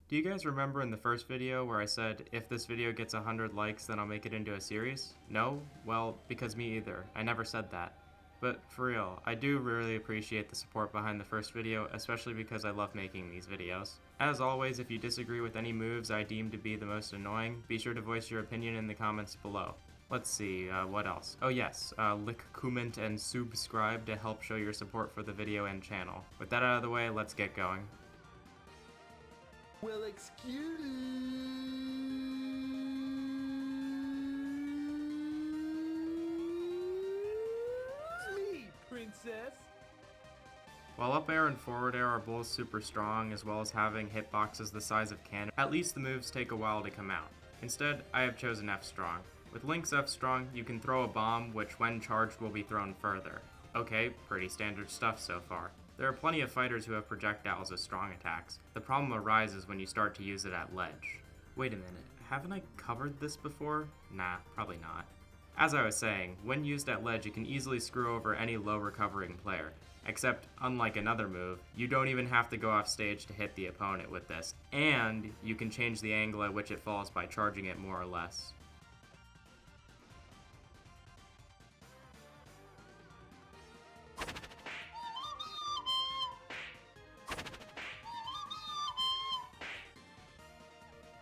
Do you guys remember in the first video where I said, if this video gets 100 likes then I'll make it into a series? No? Well, because me either. I never said that. But for real, I do really appreciate the support behind the first video, especially because I love making these videos. As always, if you disagree with any moves I deem to be the most annoying, be sure to voice your opinion in the comments below. Let's see, what else? Oh yes, lick, comment, and subscribe to help show your support for the video and channel. With that out of the way, let's get going. Well, excuse me, princess. While up air and forward air are both super strong, as well as having hitboxes the size of cannons, at least the moves take a while to come out. Instead, I have chosen F strong. With Link's F strong, you can throw a bomb, which when charged will be thrown further. Okay, pretty standard stuff so far. There are plenty of fighters who have projectiles as strong attacks. The problem arises when you start to use it at ledge. Wait a minute, haven't I covered this before? Nah, probably not. As I was saying, when used at ledge it can easily screw over any low recovering player. Except, unlike another move, you don't even have to go off stage to hit the opponent with this. And you can change the angle at which it falls by charging it more or less.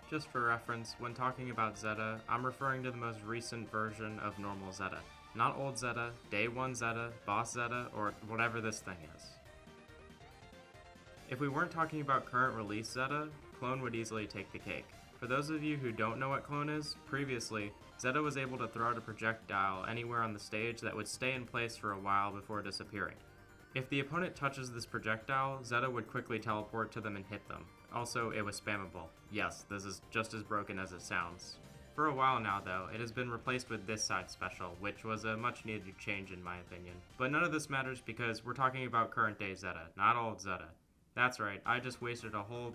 Just for reference, when talking about Zeta, I'm referring to the most recent version of normal Zeta. Not old Zeta, day 1 Zeta, boss Zeta, or whatever this thing is. If we weren't talking about current release Zeta, Clone would easily take the cake. For those of you who don't know what Clone is, previously, Zeta was able to throw out a projectile anywhere on the stage that would stay in place for a while before disappearing. If the opponent touches this projectile, Zeta would quickly teleport to them and hit them. Also, it was spammable. Yes, this is just as broken as it sounds. For a while now though, it has been replaced with this side special, which was a much needed change in my opinion. But none of this matters because we're talking about current day Zeta, not old Zeta. That's right, I just wasted a whole,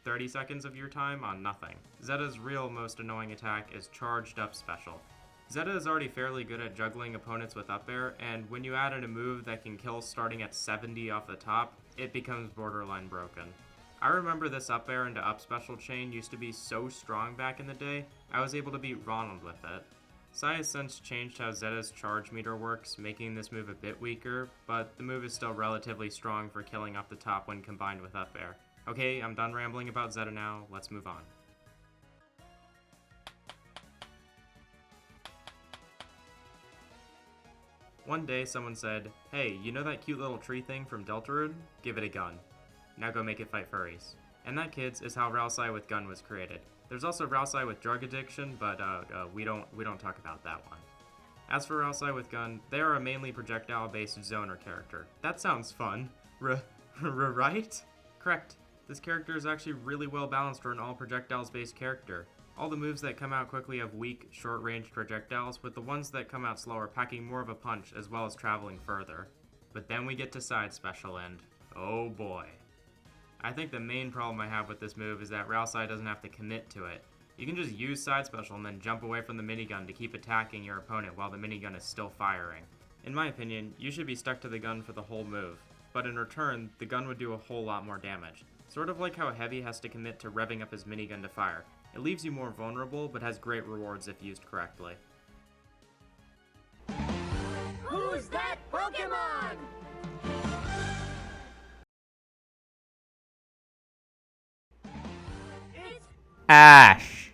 30 seconds of your time on nothing. Zeta's real most annoying attack is Charged Up Special. Zeta is already fairly good at juggling opponents with up air, and when you add in a move that can kill starting at 70 off the top, it becomes borderline broken. I remember this up air into up special chain used to be so strong back in the day, I was able to beat Ronald with it. Sai has since changed how Zeta's charge meter works, making this move a bit weaker, but the move is still relatively strong for killing up the top when combined with up air. Okay, I'm done rambling about Zeta now, let's move on. One day someone said, hey, you know that cute little tree thing from Deltarune? Give it a gun. Now go make it fight furries. And that, kids, is how Rauscai with gun was created. There's also Rauscai with drug addiction, but we don't talk about that one. As for Rauscai with gun, they are a mainly projectile-based zoner character. That sounds fun. Right? Correct. This character is actually really well balanced for an all projectiles-based character. All the moves that come out quickly have weak, short-range projectiles, with the ones that come out slower packing more of a punch as well as traveling further. But then we get to side special and oh boy. I think the main problem I have with this move is that Rauscai doesn't have to commit to it. You can just use side special and then jump away from the minigun to keep attacking your opponent while the minigun is still firing. In my opinion, you should be stuck to the gun for the whole move, but in return, the gun would do a whole lot more damage. Sort of like how Heavy has to commit to revving up his minigun to fire. It leaves you more vulnerable, but has great rewards if used correctly. Who's that Pokemon? It's Ash!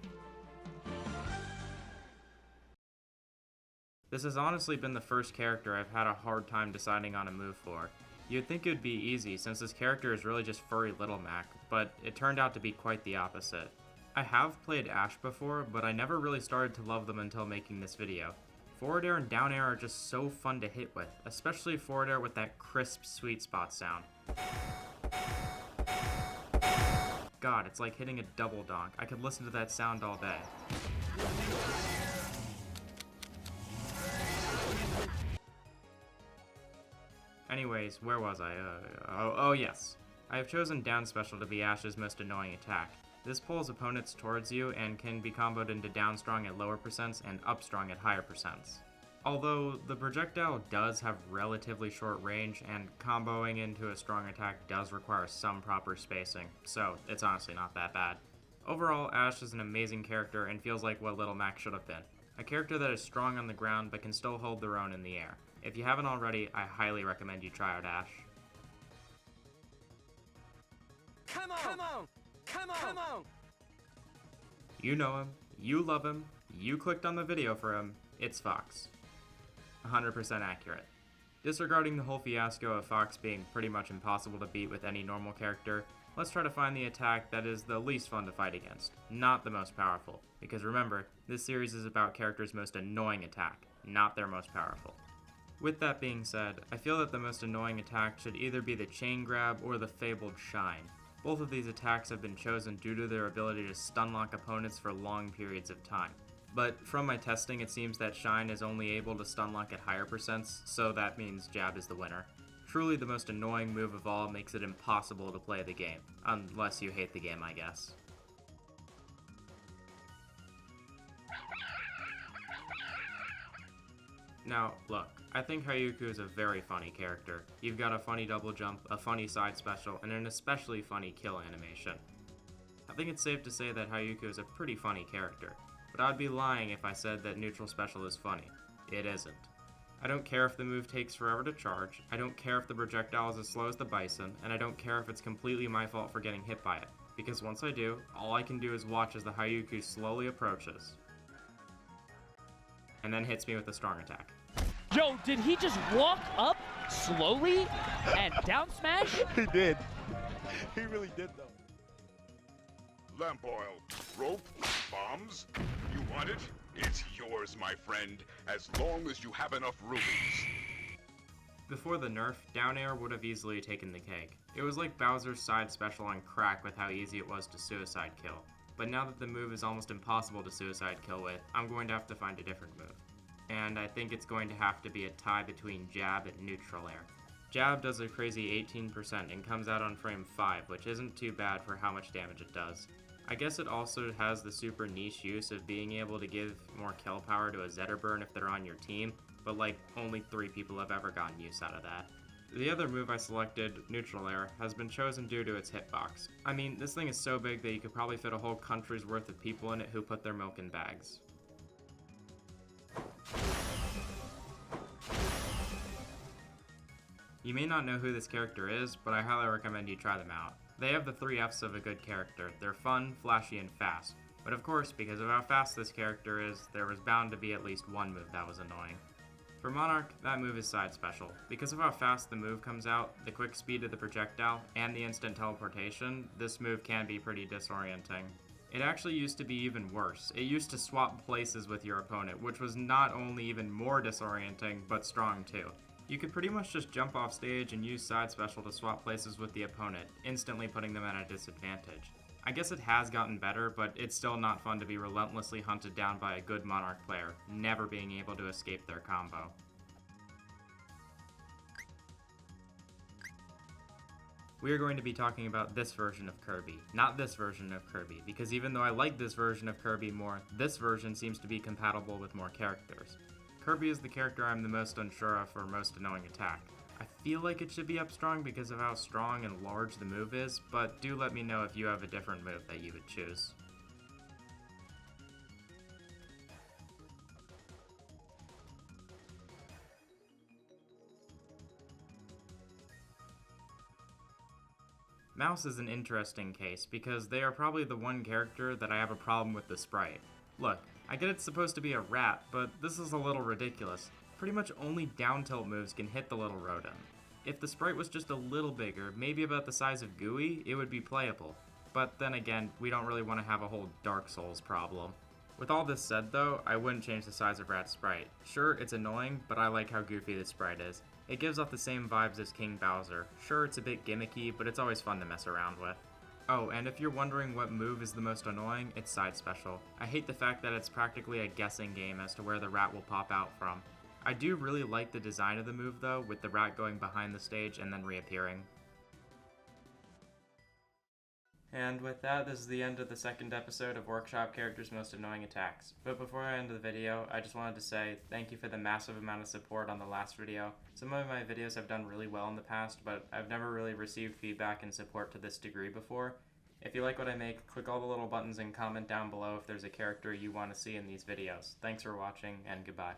This has honestly been the first character I've had a hard time deciding on a move for. You'd think it would be easy since this character is really just furry Little Mac, but it turned out to be quite the opposite. I have played Ash before, but I never really started to love them until making this video. Forward air and down air are just so fun to hit with, especially forward air with that crisp sweet spot sound. God, it's like hitting a double donk. I could listen to that sound all day. Anyways, where was I? Oh yes. I have chosen down special to be Ash's most annoying attack. This pulls opponents towards you and can be comboed into down strong at lower percents and up strong at higher percents. Although the projectile does have relatively short range, and comboing into a strong attack does require some proper spacing, so it's honestly not that bad. Overall, Ash is an amazing character and feels like what Little Mac should have been. A character that is strong on the ground but can still hold their own in the air. If you haven't already, I highly recommend you try out Ash. Come on! Come on! Come on! Come on! You know him, you love him, you clicked on the video for him, it's Fox. 100% accurate. Disregarding the whole fiasco of Fox being pretty much impossible to beat with any normal character, let's try to find the attack that is the least fun to fight against, not the most powerful, because remember, this series is about characters' most annoying attack, not their most powerful. With that being said, I feel that the most annoying attack should either be the chain grab or the fabled shine. Both of these attacks have been chosen due to their ability to stun lock opponents for long periods of time. But from my testing, it seems that Shine is only able to stun lock at higher percents, so that means Jab is the winner. Truly the most annoying move of all makes it impossible to play the game. Unless you hate the game, I guess. Now, look, I think Hayuku is a very funny character. You've got a funny double jump, a funny side special, and an especially funny kill animation. I think it's safe to say that Hayuku is a pretty funny character. But I'd be lying if I said that neutral special is funny. It isn't. I don't care if the move takes forever to charge, I don't care if the projectile is as slow as the Bison, and I don't care if it's completely my fault for getting hit by it, because once I do, all I can do is watch as the Hayuku slowly approaches, and then hits me with a strong attack. Yo, did he just walk up slowly and down smash? He did. He really did, though. Lamp oil, rope, bombs. You want it? It's yours, my friend, as long as you have enough rubies. Before the nerf, down air would have easily taken the cake. It was like Bowser's side special on crack with how easy it was to suicide kill. But now that the move is almost impossible to suicide kill with, I'm going to have to find a different move. And I think it's going to have to be a tie between Jab and neutral air. Jab does a crazy 18% and comes out on frame 5, which isn't too bad for how much damage it does. I guess it also has the super niche use of being able to give more kill power to a Zeta burn if they're on your team, but like only 3 people have ever gotten use out of that. The other move I selected, Neutral Air, has been chosen due to its hitbox. I mean, this thing is so big that you could probably fit a whole country's worth of people in it who put their milk in bags. You may not know who this character is, but I highly recommend you try them out. They have the 3 F's of a good character. They're fun, flashy, and fast. But of course, because of how fast this character is, there was bound to be at least one move that was annoying. For Monarch, that move is side special. Because of how fast the move comes out, the quick speed of the projectile, and the instant teleportation, this move can be pretty disorienting. It actually used to be even worse. It used to swap places with your opponent, which was not only even more disorienting, but strong too. You could pretty much just jump off stage and use side special to swap places with the opponent, instantly putting them at a disadvantage. I guess it has gotten better, but it's still not fun to be relentlessly hunted down by a good Monarch player, never being able to escape their combo. We are going to be talking about this version of Kirby, not this version of Kirby, because even though I like this version of Kirby more, this version seems to be compatible with more characters. Kirby is the character I'm the most unsure of for most annoying attack. I feel like it should be up strong because of how strong and large the move is, but do let me know if you have a different move that you would choose. Mouse is an interesting case because they are probably the one character that I have a problem with the sprite. Look, I get it's supposed to be a rat, but this is a little ridiculous. Pretty much only down tilt moves can hit the little rodent. If the sprite was just a little bigger, maybe about the size of Gooey, it would be playable. But then again, we don't really want to have a whole Dark Souls problem. With all this said though, I wouldn't change the size of Rat's sprite. Sure, it's annoying, but I like how goofy the sprite is. It gives off the same vibes as King Bowser. Sure, it's a bit gimmicky, but it's always fun to mess around with. Oh, and if you're wondering what move is the most annoying, it's side special. I hate the fact that it's practically a guessing game as to where the rat will pop out from. I do really like the design of the move though, with the rat going behind the stage and then reappearing. And with that, this is the end of the second episode of Workshop Characters' Most Annoying Attacks. But before I end the video, I just wanted to say thank you for the massive amount of support on the last video. Some of my videos have done really well in the past, but I've never really received feedback and support to this degree before. If you like what I make, click all the little buttons and comment down below if there's a character you want to see in these videos. Thanks for watching, and goodbye.